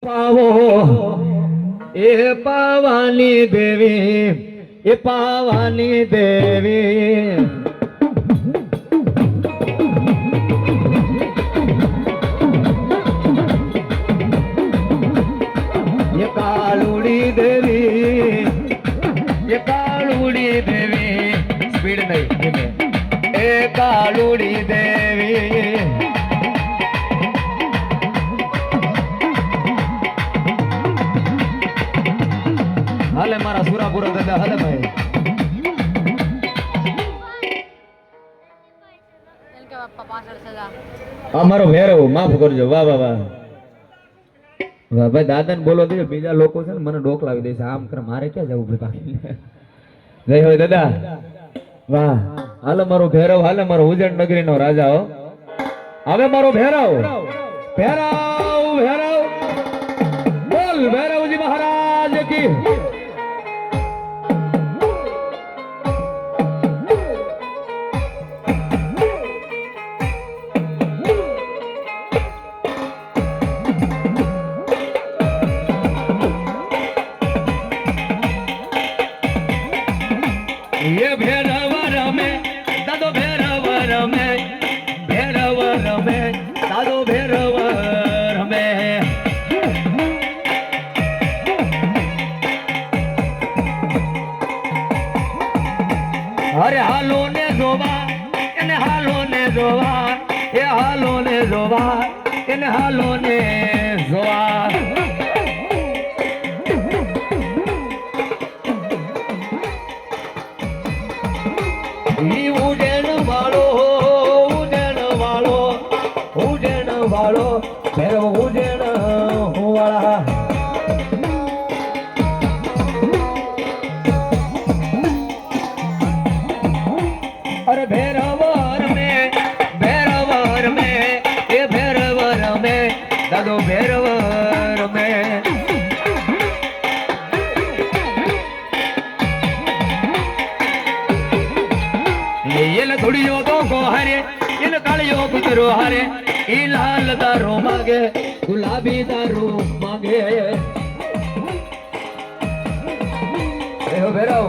પાવો એ પાવાની દેવી એ પાવાની દેવી એ કાળુડી દેવી એ કાળુડી દેવી speed નહીં એ કાળુડી દેવી હાલે મારા સુરાપુરા દાદા હાલે ભાઈ અમારો ભેરવ માફ કરજો વાહ વાહ વાહ વાહ ભાઈ દાદા ને બોલો દેજો બીજા લોકો છે ને મને ડોકલાવી દેશે આમ કરે મારે ક્યાં જવું ભાઈ બાકી જય હોય દાદા વાહ હાલે મારો ભેરવ હાલે મારો ઉજ્જૈન નગરી નો રાજા હો હવે મારો ભેરવ ભેરવ ભેરવ બોલ ભેરવજી મહારાજ કી ये भैरव रमे दादो भैरव रमे भैरव रमे दादो भैरव रमे अरे हालो ने जोवा એને હાલો ને જોવા એ હાલો ને જોવા એને હાલો ને જોવા ઉડેણ વાળો ભેરવ ઉડેણ વાળા અરે ભેરવ રમે એ ભેરવ રમે દાદો ભેરવ રમે એને થોડીયો તો હારે એને કાળિયો કૂતરો હારે એ લાલ દારો માગે ગુલાબી દારો માગે એહો ભેરવ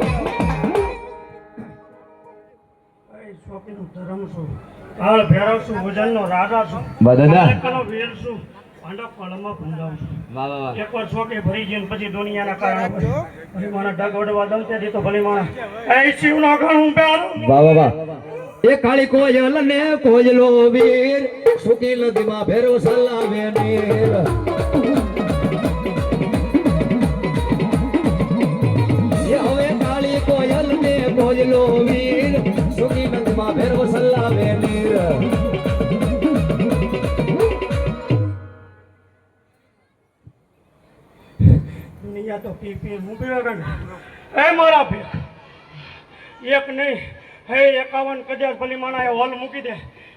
શોકીનું ધર્મ છું કાળ ભેરવ છું ભોજનનો રાજા છું દાદા એકલો વીર છું પાંડવ કળમાં ભૂંજાવું છું વાહ વાહ વાહ એકવાર શોકે ભરી ગયું પછી દુનિયાના કારણે ભલી માણા ડગ વડવા દઉં ત્યાંથી તો ભલી માણા એ શિવનો ઘણું પ્યારો વાહ વાહ વાહ એ કાળી કોયલ ને કોયલો વીર સુકી નદીમાં ભેરવ સલાવે નીર એ હવે કાળી કોયલ ને કોયલો વીર સુકી નદીમાં ભેરવ સલાવે નીર દુનિયા તો પી પી હું પીવા એ મારા ભેર એક નહીં હે 51 કજાર ભલી માણા એ હોલ મૂકી દે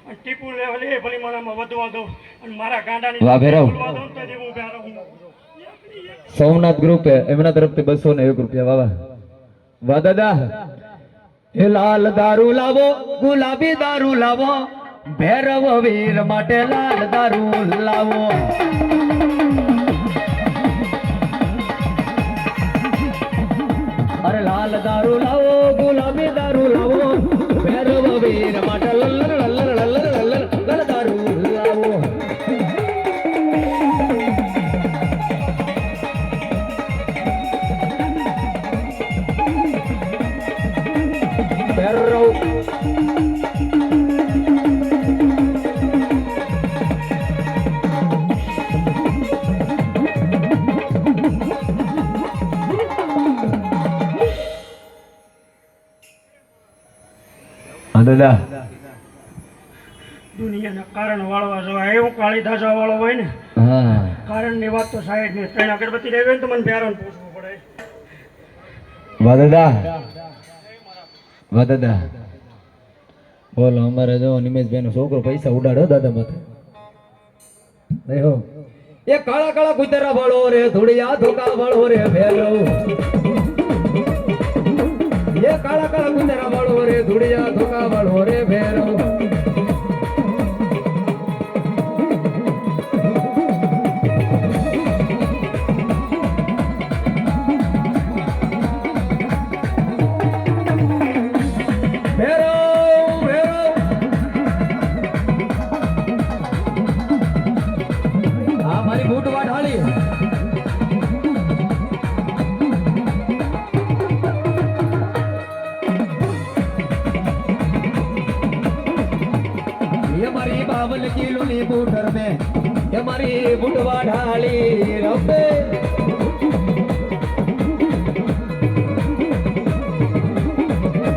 અને ટીપુ લેવલ એ ભલી માણામાં વધવા દઉં અને મારા ગાંડાની વાહ ભેરવ વધવા દઉં તો હું ભેરવ સોમનાથ ગ્રુપ એમના તરફથી 201 રૂપિયા વાહ વાહ દાદા એ લાલ દારૂ લાવો ગુલાબી દારૂ લાવો ભૈરવ વીર માટે લાલ દારૂ લાવો અરે લાલ દારૂ લાવો ગુલાબી દારૂ લાવો ભૈરવ વીર માટે લલ્લર લલ્લર લલ્લર લલ્લર દારૂ લાવો ભૈરવ દાદા દુનિયાના કારણ વાળવા જવા એવું કાળી ધાજા વાળો હોય ને હા કારણની વાત તો સાહેબ ને ત્રણ અગરબત્તી રહેવી હોય ને તો મને ભેરવને પૂછવું પડે વાહ દાદા બોલો અમારે જો નિમેશભાઈ નો છોકરો પૈસા ઉડાડ્યો દાદા માથે નહીં હો એ કાળા કાળા કુતરા વાળો રે ધોળિયા ધોકા વાળો રે ભેરવ ये काला काला कुंदरा वालो रे धुड़िया धोका वालो रे भैरव રમે એ મારી બુટવા ઢાળી રમે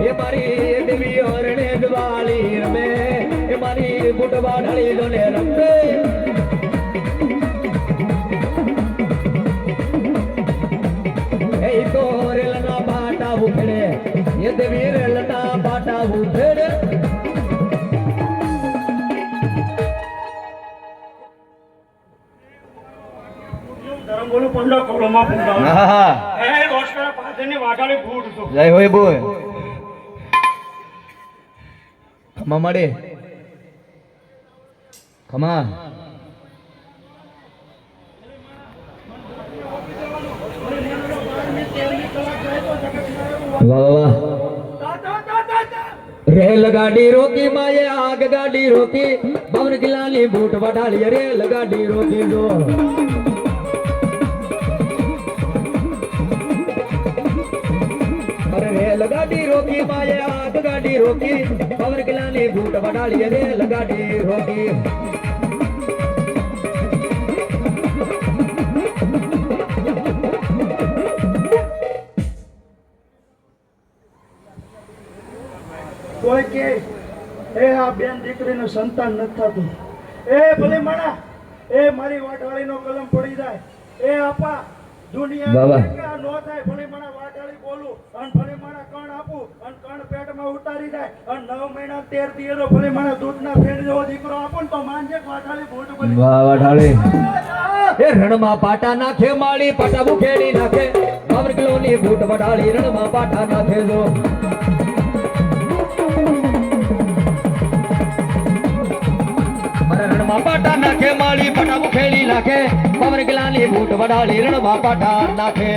એ મારી દેવી ઓરણે દ્વાળી રમે એ મારી બુટવા ઢાળી જોને રમે એ તો રેલના બાટા ઉખડે એ દેવી રેલના બાટા ઉખડે ધરમ બોલું 15 કરોડમાં પૂંડાવું. હા એ રોશના પાદરની વાઘાળી ભૂત છું. જય હોય બોય ખમા મળે ખમા વાહ વાહ રેલ ગાડી રોકી માએ આગ ગાડી રોકી પવન કિલ્લાની બૂટ વઢાળી રેલ ગાડી રોકી જો અરે રેલ ગાડી રોકી માએ આગ ગાડી રોકી પવન કિલ્લાની બૂટ વઢાળી રેલ ગાડી રોકી કોઈ કે એ આ બેન દીકરીનું સંતાન નથી થતું એ ભલે માણા એ મારી વાટાળીનો કલમ પડી જાય એ આપા દુનિયા બાબા. કે આ નો થાય ભલે માણા વાટાળી બોલું અને ભલે માણા કણ આપું અને કણ પેટમાં ઉતારી જાય અને 9 મહિના 13 દિવસો ભલે માણા દૂધના ફેણ જેવો દીકરો આપો ને તો માનજે કે વાટાળી ભૂત બની વાહ વઢાળી એ રણમાં પાટા નાખે માળી પાટા બુખેડી નાખે પવન કિલ્લોની બૂટ વઢાળી રણમાં પાટા નાખે જો રણમાં પાટા નાખે માળી પાટા મુખેડી નાખે પવન કિલ્લાની બૂટ વઢાળી રણમાં પાટા નાખે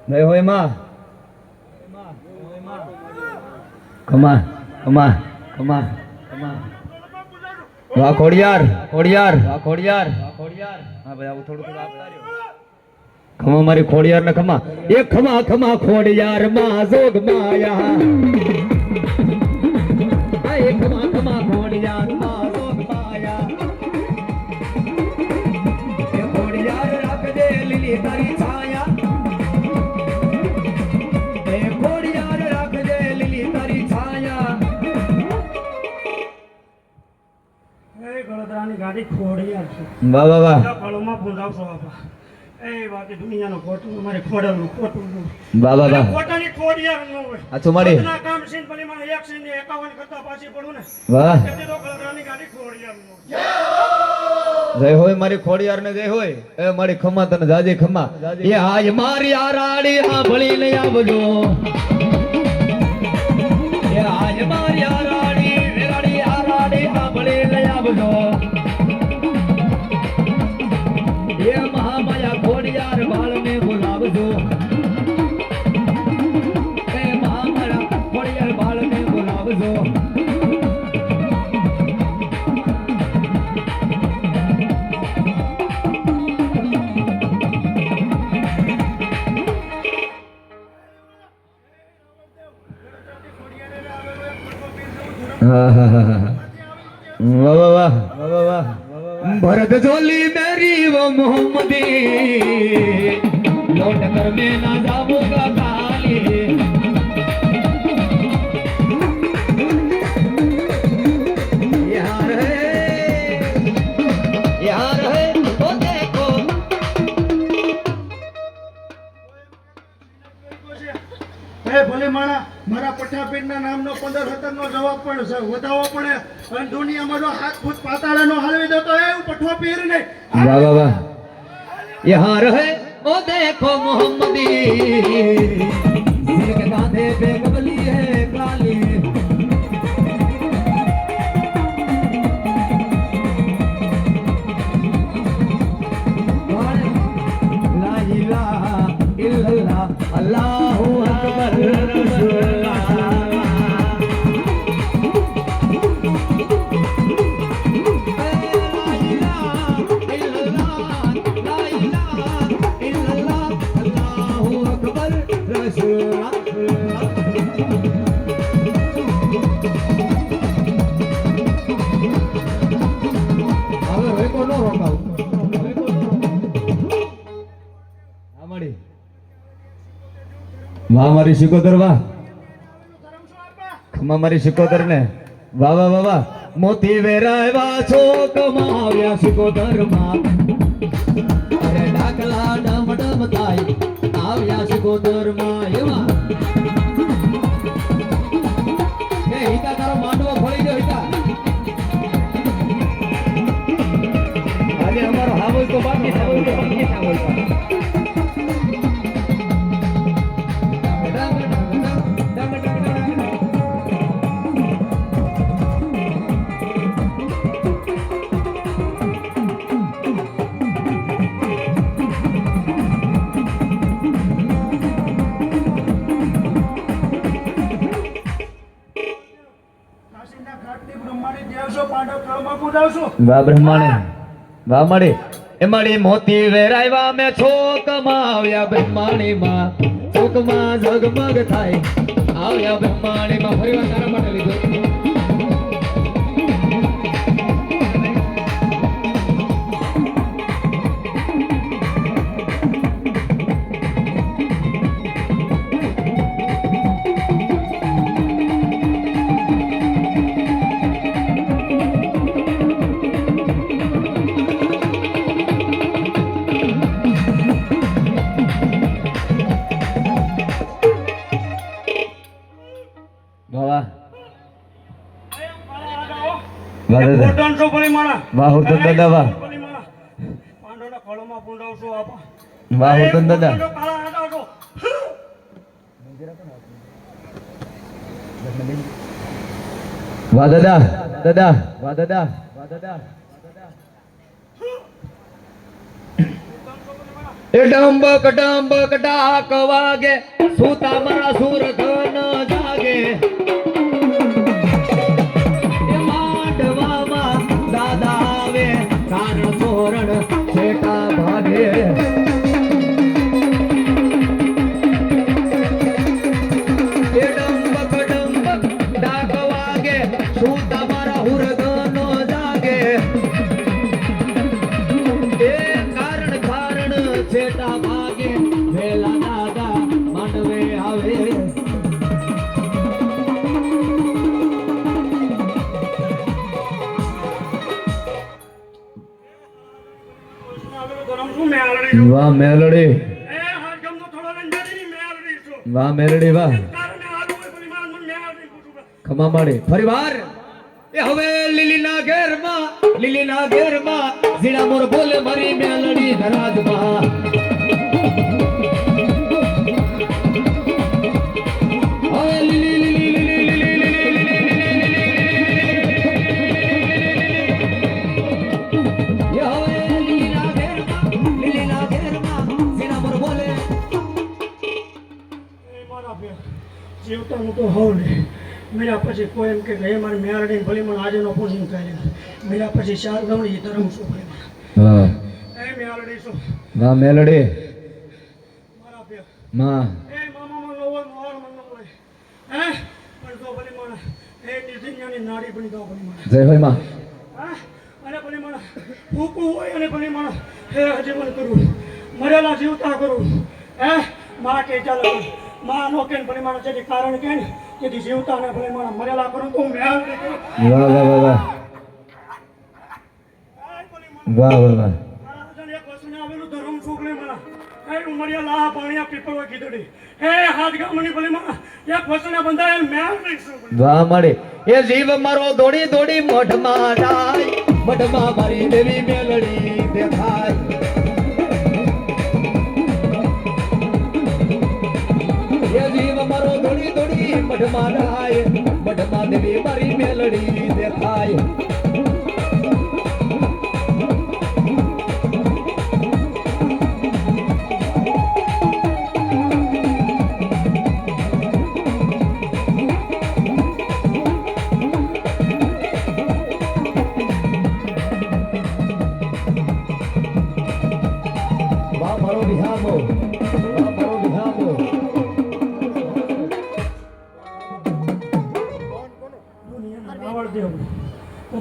નહીં હોય માં કમા કમા કમા કમા વાહ ખોડિયાર ખોડિયાર વાહ ખોડિયાર ખોડિયાર હા ભાઈ આવું થોડું થોડું આપતા રહ્યો ખમા મારી ખોડિયાર ને ખમા એ ખમા ખમા ખોડિયાર માં જોગ માયા આ એ ખમા ખમા ખોડિયાર માં જોગ માયા એ ખોડિયાર રાખજે લીલી તારી છાયા ગળદરાની ગાડી ખોડિયાર છે વાહ વાહ વાહ કળોમાં પૂંજાવશો બાપા એ વાતે દુનિયાનું ખોટું અમારે ખોડેલું ખોટું વાહ વાહ વાહ ખોટાની ખોડિયાર ન હોય આછું મારી ના કામ સીન પલી મને 1 સીન 51 કરતા પાછી પડું ને વાહ તેથી તો ગળદરાની ગાડી ખોડિયાર ન હોય જય હોય મારી ખોડિયાર ને જય હોય એ મારી ખમા તને જાજે ખમા એ આજ મારી આરાડી સાંભળી લઈ આવજો એ આજ મારી આરાડી વેરાડી આરાડી સાંભળી લઈ આવજો એ મહામાયા ખોડિયાર બાળને બોલાવજો એ મહામાયા ખોડિયાર બાળને બોલાવજો वाह वाह वाह वाह वाह भरत झोली मेरी वो मोहम्मदी लौट कर मैं ना जाऊंगा खाली यार है वो देखो હે ભલે માણા મારા પઠાપીરના નામનો 15-17 નો જવાબ પણ છે વધાવો પડે અને દુનિયામાં જો હાથ ફૂટ પાતાળાનો હાલવી દો તો એવું પઠાપીર નહીં વાહ વાહ વાહ यहाँ रहे ओ देखो मोहम्मदी जिनके कांधे पे कबली है काली ला इलाहा इल्लल्लाह अल्लाहु अकबर વાહ મારી શિકોતર વાહ ખમા મારી શિકોતર ને વાહ વાહ વાહ વાહ મોતી વેરાયવા છો કમાવ્યા શિકોતર માં અરે ડાકલા ડમ ડમ થાય આવ્યા શિકોતર માં એવા કે હિતા તારો માંડવો ફળી ગયો હિતા આજે અમારો હાવલ તો બાકી છે કાશીના ઘાટની બ્રહ્માણી દેવસો પાંડવ તળમાં પૂજાવશું વાહ બ્રહ્માણે વાહ મળે એ મળી મોતી વેરાયવા મે છો કમાવ્યા બ્રહ્માણી માં સુખમાં ઝગમગ થાય આવ્યા બ્રહ્માણી માં ફરીવાર તારા માટે લીધો વાહ વાહ દાદા પોતાનો પરિમાણા વાહ હુતન દાદા વાહ પરિમાણા પાંડવના ખોળોમાં પૂંડાવશું આપા વાહ હુતન દાદા કાળા આડાવશો વાહ દાદા દાદા વાહ દાદા વાહ દાદા એ ડંબક ડંબક ડાક વાગે સૂતા મારા સુર ધન જાગે એ માંડવામાં દાદા આવે કારણ સોરણ છેટા ભાગે એ ડંબક ડંબક ડાક વાગે સૂતા મારા હુર ધન જાગે એ કારણ કારણ છેટા ભાગે વેલા દાદા માંડવે આવે વાહ મેલડી વાહ મેલડી વાહ ખમા માડી ફરી વાર એ હવે લીલીના ઘેરમાં ઝીણા મોર બોલે મારી મેલડી ધરાજમાં હવે લીલીના ઘેરમાં ઝીણા મોર બોલે જીવતાનું તો હોવ નહીં મેળા પછી કોઈ એમ કે હે મારી મેળડી ભલીમણ આજનો પૂજન કરે મેળા પછી ચાર ગમણી ધર્મ શું ભલીમણ વાહ એ મેળડી શું વાહ મેલડી મારા પે માં એ મામામાં નો હોય મોહર મન નો હોય હે પણ તો ભલીમણ એ નિધિન્યાની નાડી બની દો ભલીમણ જય હોય માં હા અને ભલીમણ ફૂકું હોય અને ભલીમણ હે હજીવન કરું મરેલા જીવતા કરું હે માં કે ચાલો માં નો કેન ભલીમણ છે કારણ કે તેથી જીવતા ને ભલીમણ મરેલા કરું તો મેળડી કરું વાહ વાહ વાહ વાહ વાહ વાહ વાહ એક વસ્તુને આવેલું ધર્મ સુખ નહીં મને મળ્યા લા પાણીયા પીપળવા કીધડી હે હાથ ગામની ભલીમાં એક વસણા બંધાયેલ મેળ નહીં વાહ માડી એ જીવ મારો દોડી દોડી મઢમાં જાય મઢમાં મારી દેવી મેલડી દેખાય એ જીવ મારો દોડી દોડી મઢમાં જાય મઢમાં દેવી મારી મેલડી દેખાય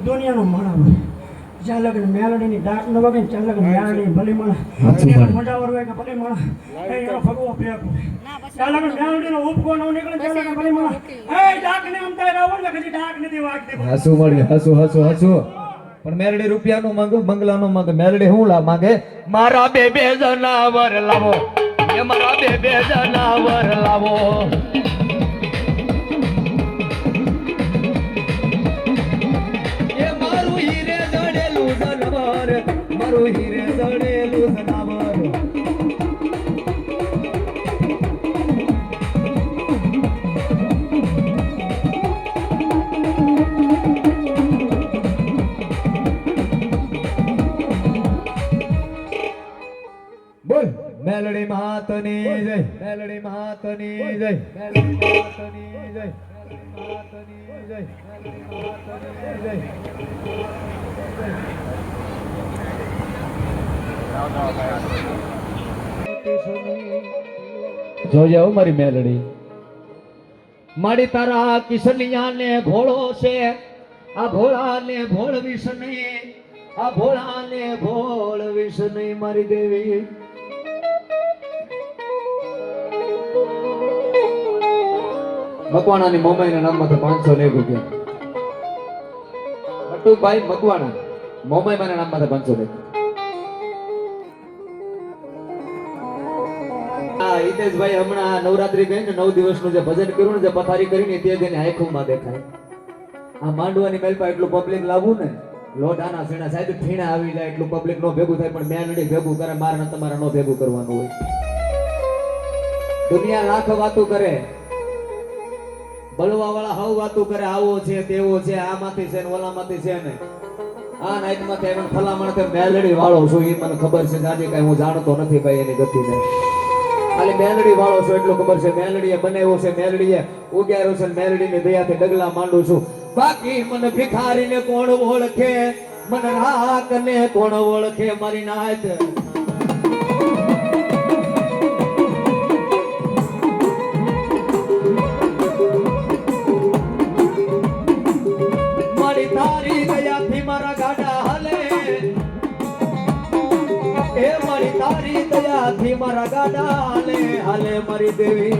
દુનિયાનો માણા જ્યાં લગન મેલડીની ડાક ન વગે ત્યાં લગન મેલડી ભલી માણા મોઢાવર હોય કે ભલી માણા એ એનો ભગવો ફેક ત્યાં લગન મેલડીનો ઉપકો ન નીકળે ત્યાં લગન ભલી માણા એ ડાક ને અમતા રાવણ ને કદી ડાક નથી વાગતી હસુ મળી હસુ પણ મેલડી રૂપિયાનો માંગે બંગલાનો માંગે મેલડી હું માંગે મારા બે જનાવર લાવો એ મારા બે જનાવર લાવો હીરે જડેલું જનાવર બોલ મેલડી માતની જય મેલડી માતની જય મેલડી માતની જય માતની જય માતની જય જોજે હો મારી મેલડી મારી તારા કિશનિયા ને ઘોડો છે આ ભોળા ને ભોળ વિષ નહીં આ ભોળા ને ભોળ વિષ નહીં મારી દેવી મકવાણાની મોમાઈના નામમાં તો 501 રૂપિયા મટુભાઈ મકવાણા મોમાઈ માના નામમાં તો 501 હિતેશભાઈ હમણાં નવરાત્રી ગઈ ને 9 દિવસનું જે ભજન કર્યું ને જે પથારી કરીને તે જેને આંખોમાં દેખાય આ માંડવાની મેલપા એટલું પબ્લિક લાવવું ને લોઢાના સીણા સાહેબ ફીણા આવી જાય એટલું પબ્લિક નો ભેગું થાય પણ મેલડી ભેગું કરે મારે તમારે નો ભેગું કરવાનું હોય દુનિયા લાખ વાતો કરે બળવા વાળા હવ વાતો કરે આવો છે તેવો છે આમાંથી છે ને ઓલામાંથી છે ને આ નાઈટમાં એમ ફલામણ તે મેલડી વાળો છું એ મને ખબર છે આજે કઈ હું જાણતો નથી ભાઈ એની ગતિને ખાલી મેલડી વાળો છું એટલું ખબર છે મેલડીએ બનાવ્યો છે મેલડીએ ઉગાર્યો છે મેલડીની દયાથી ડગલા માંડું છું બાકી મને ભિખારીને કોણ ઓળખે મને રાકને કોણ ઓળખે મારી નાત મારી તારી દયાથી મારા ગાડા હલે એ મારી તારી દયાથી મારા ગાડા હાલે હાલે મારી દેવી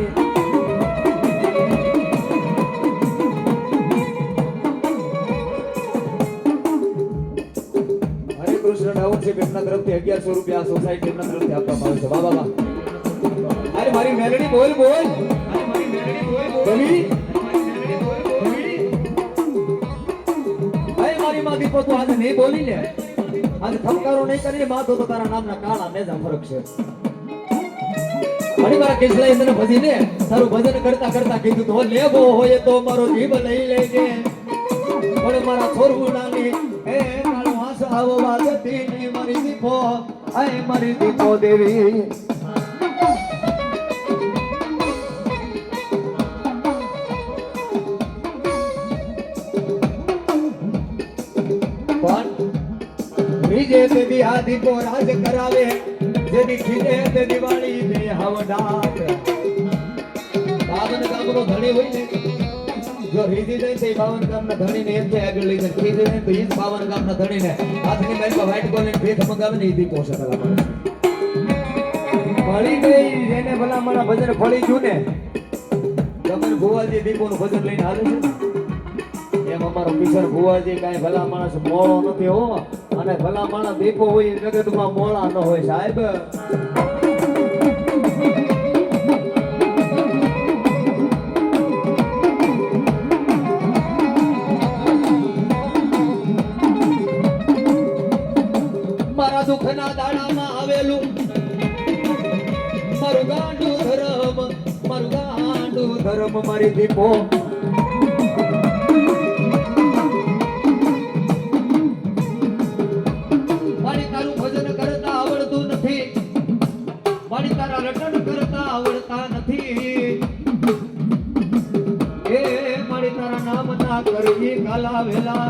હરે કૃષ્ણ ટાઉનશીપ એમના તરફથી 1100 રૂપિયા સોસાયટી એમના તરફથી આપવામાં આવે છે વાહ વાહ વાહ અરે મારી મેલડી બોલ બોલ અરે મારી મેલડી બોલ બોલ મારી માં દીપો તું આજે નહીં બોલી લે આજે થપકારો નહીં કરીને માથો તો તારા નામના કાળા મેજા ફરક છે ઘણી વાર કેસલાઈ તને ભજીને તારું ભજન કરતા કરતા કીધું તો લેવો હોય તો મારો જીવ લઈ લેજે પણ મારા છોરવું નાની એ કાળો હાસ આવો વાજતી ની મારી દીપો આય મારી દીપો દેવી જે દેવી આદિ કો રાજ કરાવે જેની ખીજે તે દિવાળી દે હવડાટ બાવન ગામનો ધણી હોય ને જો રીધી જાય તે બાવન ગામના ધણીને એમ કે આગળ લઈ જાય ખીજે ને તો ઈ બાવન ગામના ધણીને હાથની મેલમાં વાઈટ કોલની ભેખ મગાવે ને ઈ દીપો છે ભલા માણસ ફળી ગઈ જેને ભલા માણા ભજન ફળી ગયું ને ગમન ભુવાજી દીપોનું ભજન લઈને આવે છે એમ અમારો કિશોર ભુવાજી કાંઈ ભલા માણસ મોળો નથી હો અને ભલા માણસ દીપો હોય જગતમાં મોળા ન હોય સાહેબ માં આવેલું મારું ગાંડું ધર્મ મારી દીપો મારી તારું ભજન કરતા આવડતું નથી મારી તારા રટણ કરતા આવડતા નથી એ મારી તારા નામ ના કરવી કાલા વેલા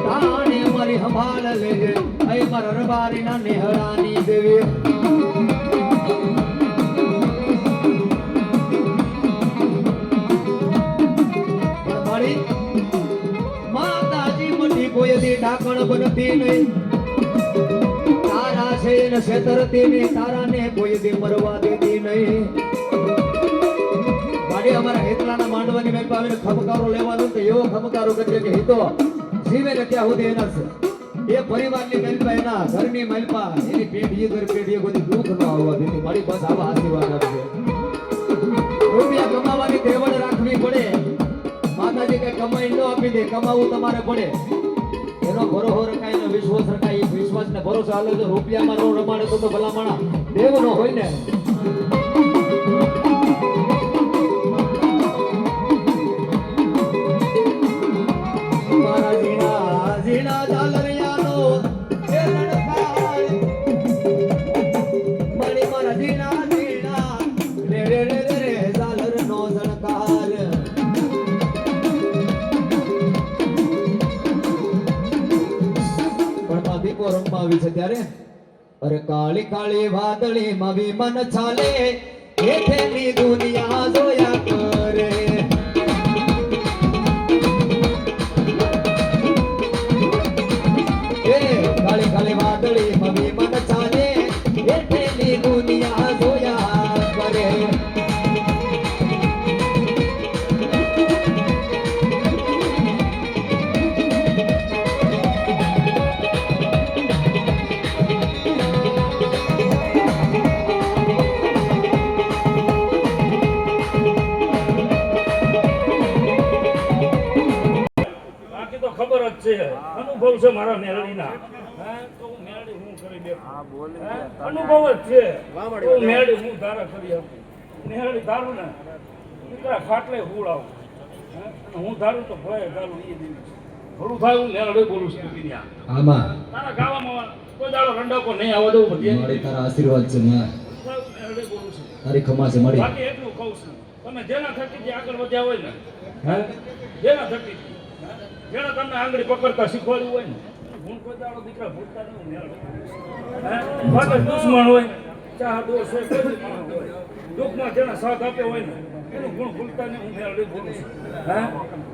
તાણે મારી સંભાળ લેજે એ મારા રબારી ના નેહળાની દેવી માતાજી મટી કોઈ દી ઢાકણ બનતી નહીં તારા છે ને છેતરતી નહીં તારા ને કોઈ દી મરવા દેતી નહીં માડી અમારા હેતલાના માંડવાની મેલ પાવીને ખમકારો લેવાનો તો એવો ખમકારો કરજે કે હિતો જીવે ને ત્યાં સુધી એના છે એ પરિવારની મેલપા એના ઘરની મેલપા એની પેઢીએ કોઈ દુઃખ ન આવવા દેતી મારી બસ આવા આશીર્વાદ આપજે રૂપિયા કમાવાની તેવડ રાખવી પડે માતાજી કઈ કમાઈ ન આપી દે કમાવું તમારે પડે એનો ભરોસો રખાય ને વિશ્વાસ રખાય એ વિશ્વાસ ને ભરોસો હાલે તો રૂપિયામાં નો રમાડે તો ભલામણા દેવ નો હોય ને મારા ઝીણા ઝાલરિયાનો એ લડકાર મારા ઝીણા રે રે રે રે ઝાલરનો ઝણકાર દીપો રમવા આવી છે ત્યારે અરે કાળી કાળી વાદળી માં વિમન ચાલે હેઠેની દુનિયા જોયા કરે એ કાળી કાળી વાદળી માં વિમન ચાલે હેઠેની દુનિયા જોયા કરે અનુભવ છે મારા મેરડીના તો હું મેરડી હું કરી દે અનુભવ જ છે તો મેરડી હું ધારા કરી આપું મેરડી ધારું ને દીકરા ખાટલે હુળ આવું હું ધારું તો ભય ધારું એ દિવસ થોડું થાય હું મેરડી બોલું છું આમાં તારા ગાવામાં કોઈ દાડો રંડાકો નહીં આવવા દઉં બધી મારી તારા આશીર્વાદ છે મેરડી બોલું છું તારી ખમા છે મારી બાકી એટલું કહું છું તમે જેના થકી જે આગળ વધ્યા હોય ને જેના થકી જેને તમને આંગળી પકડતા શીખવાડ્યું હોય ને હું કોઈ દાડો દીકરા ભૂલતા નહીં બાકી દુશ્મન હોય ચાહ દોષ હોય કોઈ માણસ હોય દુઃખમાં જેને સાથ આપ્યો હોય ને એનું ગુણ ભૂલતા નહીં હું મેળવી બોલું છું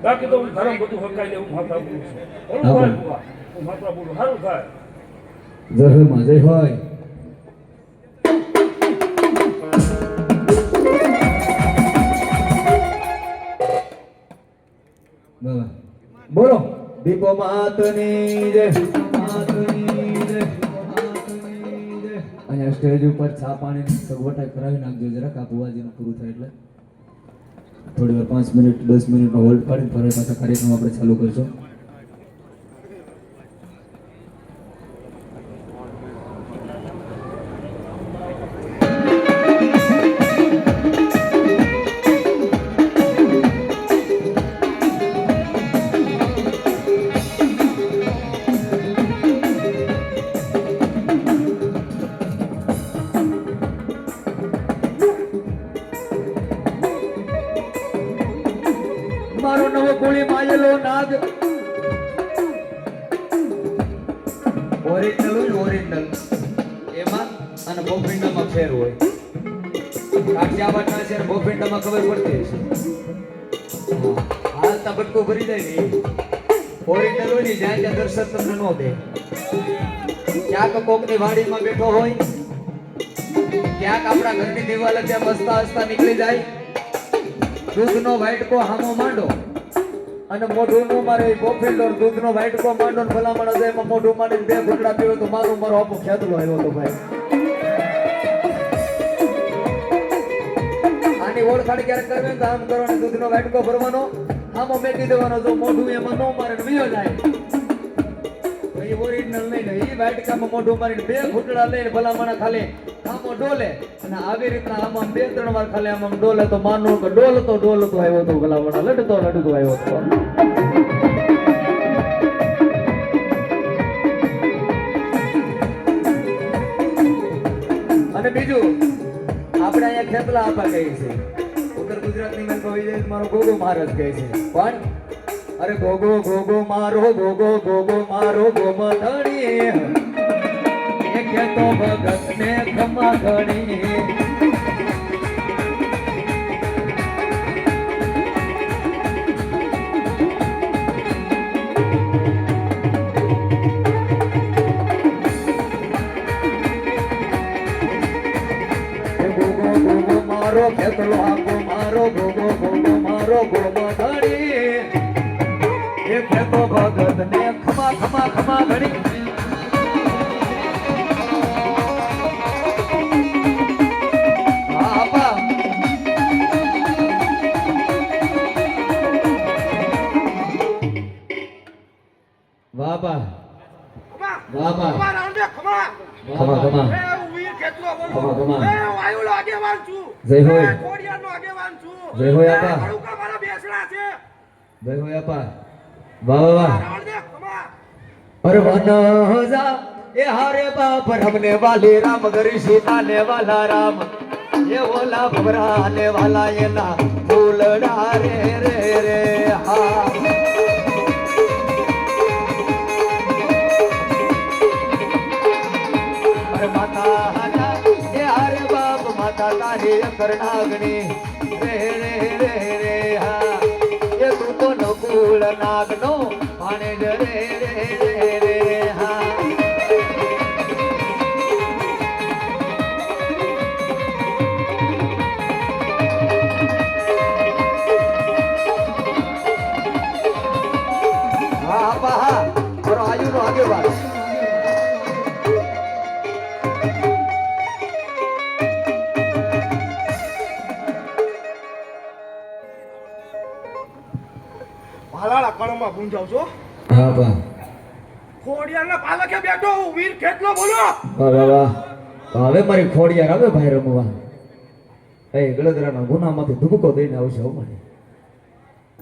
બાકી તો હું ધર્મ બધું હકાઈ લે હું માતા બોલું છું હું માતા બોલું સારું થાય જય માં જય હોય બોલો દીપો માતની જય અહીંયા સ્ટેજ ઉપર ચા પાણી સગવટા કરાવી નાખજો જરાક આ ભુવાજીનું પૂરું થાય એટલે થોડી વાર 5 મિનિટ 10 મિનિટનો હોલ્ડ પાડીને ફરી પાછા કાર્યક્રમ આપણે ચાલુ કરશું મારો નવો ગોળી માયેલો નાગ ઓરિજિનલ એમાં અને બોફિંડામાં ફેર હોય કાઠિયાવાડના છે ને બોફિંડામાં ખબર પડતી હશે હાલ તા બટકો ભરી જાય ને ઓરિજિનલ હોય ને જ્યાં ત્યાં દર્શન તમને ન દે ક્યાંક કોકની વાડીમાં બેઠો હોય ક્યાંક આપણા ઘરની દિવાલે ત્યાં બસતા હસતા નીકળી જાય દૂધનો વાઇટકો હામો માંડો અને મોઢું નું મારે બોફિલ્ડર દૂધનો વાઇટકો માંડો ને ભલામણ હશે એમાં મોઢું માંડીને 2 ઘૂંટડા પીવે તો મારો આપો ખેતલો આવ્યો તો ભાઈ આની ઓળખાણ ક્યારેક કરવી તો આમ કરવાનો દૂધનો વાઇટકો ભરવાનો આમો મેકી દેવાનો જો મોઢું એમાં ન મારે વિયો જાય એ ઓરિજિનલ લઈને એ વાટકામાં મોઢું મારીને બે ઘૂંટડા લઈને ભલામણા ખાલી આમો ડોલે અને આવી રીતના આમાં બે ત્રણ વાર ખાલી આમાં ડોલે તો માનવું કે ડોલતો આવ્યો તો ભલામણા લડતો આવ્યો તો અને બીજું આપણે અહીંયા ખેતલા આપા કહીએ છીએ ઉત્તર ગુજરાતની મેં કહી જાય મારો ગોગો મહારાજ કહે છે પણ અરે ગોગો મારો ગોમધણી એ કહેતો ભગત ને ખમા ઘણી મારો ખેતલો આખો મારો ગોગો મારો ગોમધણી એ ખેતો ભગત ને ખમા ઘણી વાહ જય હોય જય હોય આપા જય હોય આપા વાહ અરે વનજા એ હારે બાપ રમને વાલે રામ ગરી સીતા ને વાલા રામ એ ઓલા ભવરા ને વાલા એના ફૂલડા રે હા માતા એ હારે બાપ માતા તારી કરણાગણી રે હા એ તું તો નકુળ નાગનો પાણે રે હા હા હા મારો આયુનો આગેવાન ભાલાળા કણમાં ગુંજાવ છો હા બા ખોડિયારના પાલકે બેઠો હું વીર ખેતલો બોલો વાહ હવે મારી ખોડિયાર આવે ભાઈ રમવા એ ગળદરાના ગુનામાંથી ધુબકો દઈને આવશે હો મારી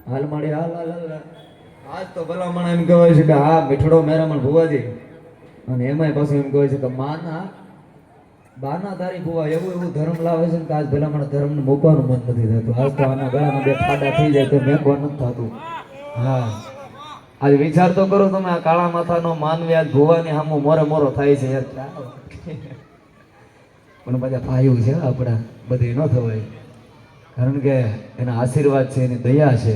હાલ મારી હાલ આજ તો ભલામણ એમ કહેવાય છે કે હા મીઠડો મેરામણ ભુવાજી અને એમાંય પાછું એમ કહેવાય છે કે બાના તારી ભુવા એવું ધર્મ લાવે છે કે આજ ભલામણ ધર્મને મૂકવાનું મન નથી થતું આજ તો આના ગળામાં બે ખાડા થઈ જાય તો મેકવાનું નથી થતું હા આજ વિચાર તો કરો તમે આ કાળા માથાનો માનવી આજ ભુવાની સામું મોરો થાય છે યાર પણ બધા ભાઈઓ છે આપણા બધે ન થવાય કારણ કે એના આશીર્વાદ છે એની દયા છે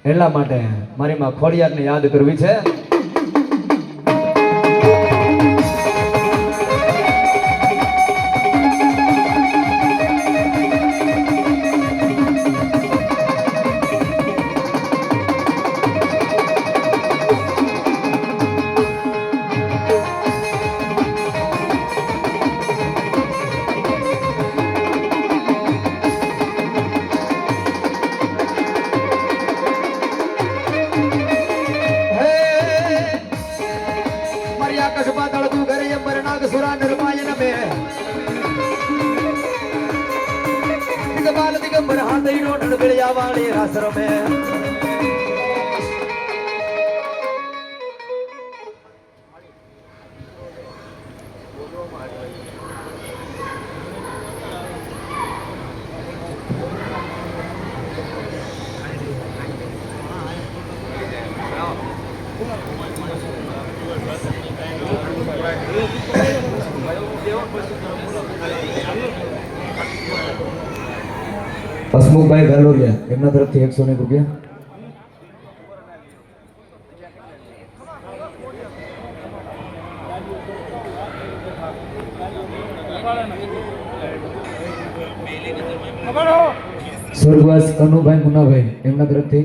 એટલા માટે મારી માં ખોડિયારને યાદ કરવી છે दिगंबर हाथ ही रोड गड़िया वाले आश्रम में હસમુખભાઈ ગાલોરિયા એમના તરફથી 101 રૂપિયા સ્વર્ગવાસ કનુભાઈ મુનાભાઈ એમના તરફથી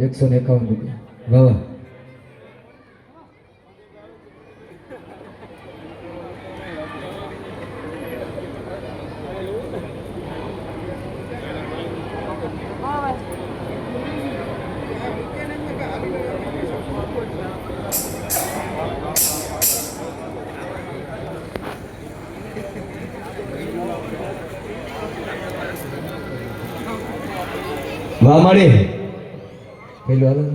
151 રૂપિયા વાહ વાહ મળી પેલું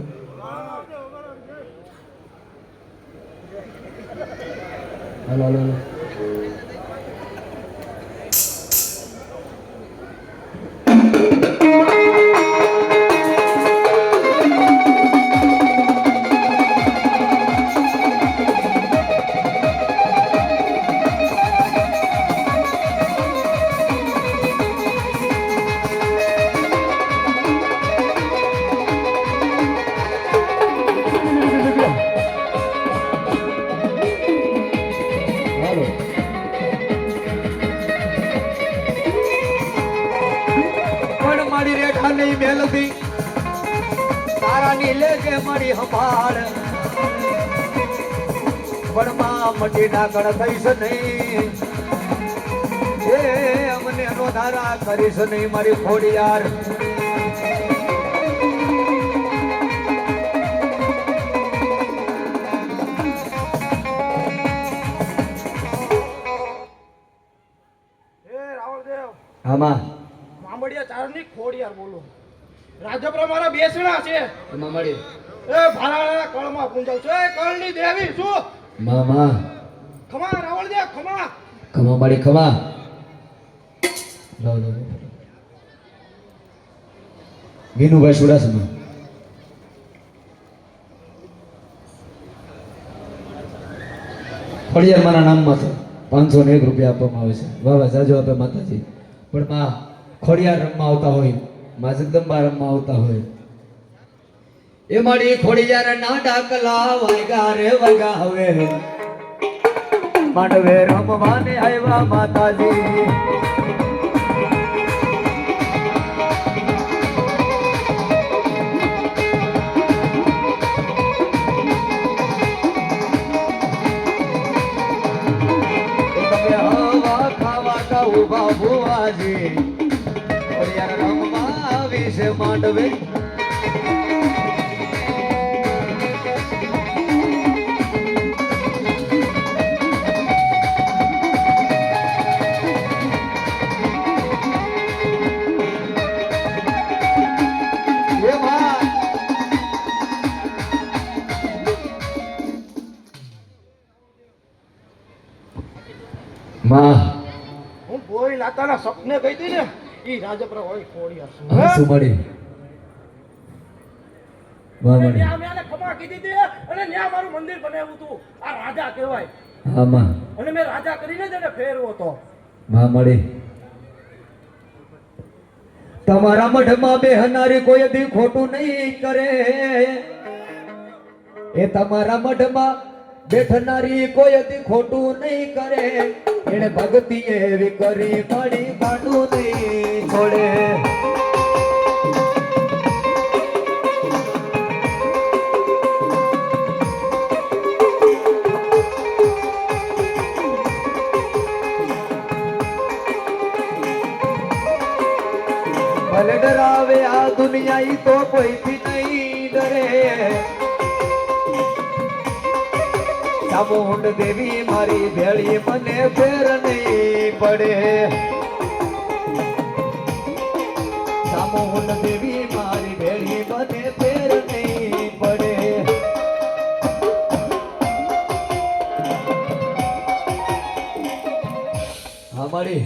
હાલો હાલો હાલો હાલો. હાલો. પણ મારી રેખા નહીં મેલતી તારાની લેજે મારી સંભાળ પણ માં મટી ના કણ થઈશ નહીં એ અમને નો ધારા કરીશ નહીં મારી ખોડિયાર એ રાવળદેવ આમાં મામડિયા ચારની ખોડિયાર બોલો રાજપરા મારા બેસણા છે એમાં મળી એ ભારાળા કળમાં પૂંજાવ છે એ કળની દેવી શું મામા ખમા રાવળદેવ ખમા ખમા મળી ખમા લાવ લાવ વિનુભાઈ સુડાસમા ફળિયાર મારા નામમાં છે 501 રૂપિયા આપવામાં આવે છે વાહ વાહ જાજો આપે માતાજી પણ માં ખોડિયાર રમવા આવતા હોય માં જગદંબા રમવા આવતા હોય એ મારી ખોડિયાર ના ડાકલા વાગ્યા રે વાગ્યા હવે માંડવે રમવાને આવ્યા માતાજી ઉભા ભુવાજી ખોડિયાર રમવા આવી છે માંડવે માં હું બોઈ લાતાના સપને ગઈ હતી ને ઈ રાજપરા હોય ખોડિયાર છે. હા શું મળી વાહ અને મળી ન્યા મેં આને ખમા કીધી હતી અને ન્યા મારું મંદિર બનાવ્યું હતું આ રાજા કહેવાય હા માં અને મેં રાજા કરીને જ એને ફેરવો હતો વાહ મળી તમારા મઢમાં બેહનારી કોઈ દી ખોટું નહીં કરે એ તમારા મઢમાં બેઠનારી કોઈ દી ખોટું નહીં કરે એને ભક્તિ એવી કરી મારી કાઢું નહીં છોડે ભલે ડરાવે આ દુનિયા ઈ તો કોઈથી નહીં ડરે ચામુંડ દેવી મારી ભેળી મને ફેર નહીં પડે ચામુંડ દેવી મારી ભેળી મને ફેર નહીં પડે હા મળી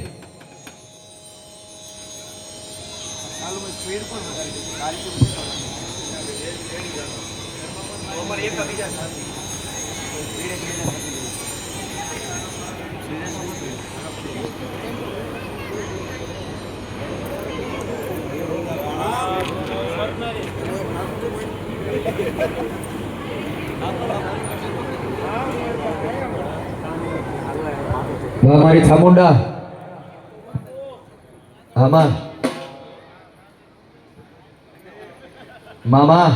વાહ મારી ચામુંડા આમાં મામા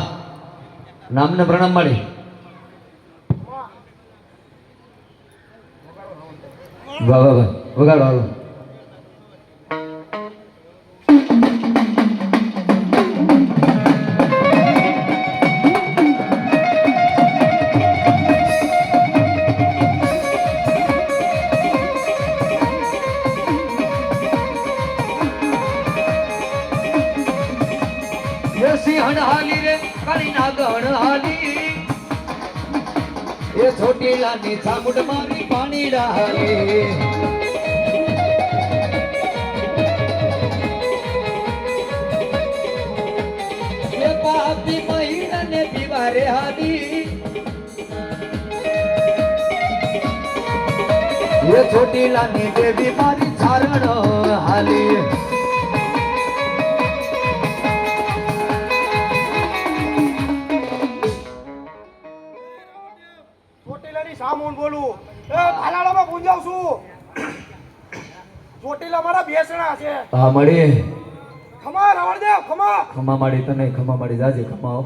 નામને પ્રણામ મળી વાહ વાહ વાહ વગાડો હાલો ગણ હાલી રે કાળી ના ગણ હાલી એ ચોટીલાની ચામુંડ મારી પાણી હાલી એ પાપી મહિનાને પીવારે હાલી એ ચોટીલાની દેવી મારી ચારણ હાલી ચોટીલાની સામુન બોલું એ ભાલાડામાં ગુંજાવ છું ચોટીલા મારા બેસણા છે હા મળી ખમા રાવણદેવ ખમા ખમા માડી તને ખમા માડી જાજે ખમાઓ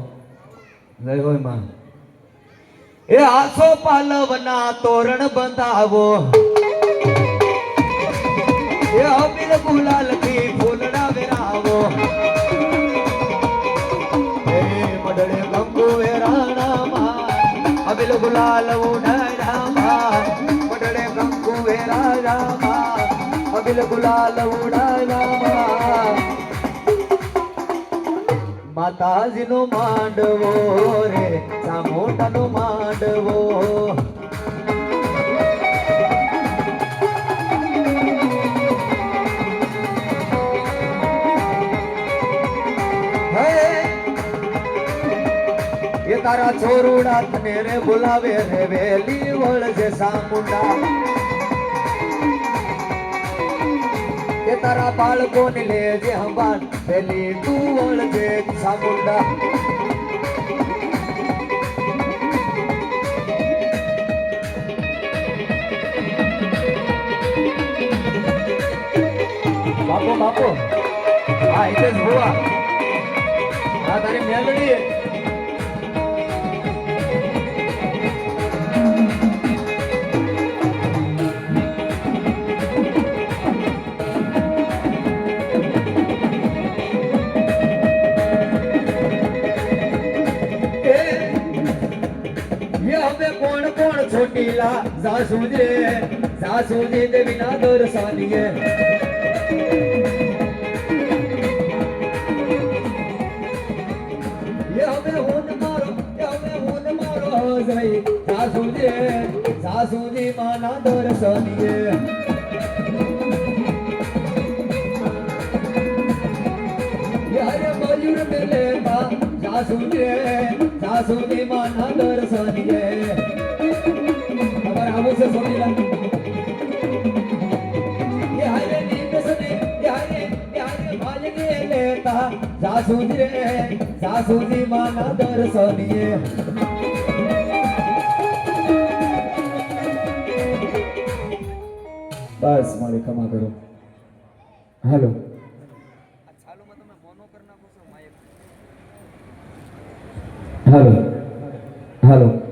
જય હોય માં એ આસો પાલવના તોરણ બંધાવો એ અબીલ ગુલાલ થી ફૂલડા વેરાવો એ મડળે ગંગુ વેરાણામાં અબીલ ગુલાલ ઉડાડામાં મડળે ગંગુ વેરાણામાં અબીલ ગુલાલ ઉડાડામાં માતાજીનો માંડવો રે ચામુંડાનો માંડવો હે એ તારા છોરુડા તને રે બોલાવે રે વેલી વળજે ચામુંડા એ તારા બાળકોને લેજે હંભાળ પેલી તું વળજે ચામુંડા બાપો બાપો હા હિતેશ ભુવા હા તારી મેલડી કોણ કોણ છોટીલા સાસુજી દેવી ના દર્શનીએ હવે હું મારો જઈ સાસુજી માના દર્શનીએ યારે મયુર મેલે બા સાસુજી માના દર્શનીએ ખબર આવું છે સોનીલા યારે નીકસને યારે ભાલને લેતા સાસુજી માના દર્શનીએ બસ મારી ક્ષમા કરો હાલો હાલો હાલો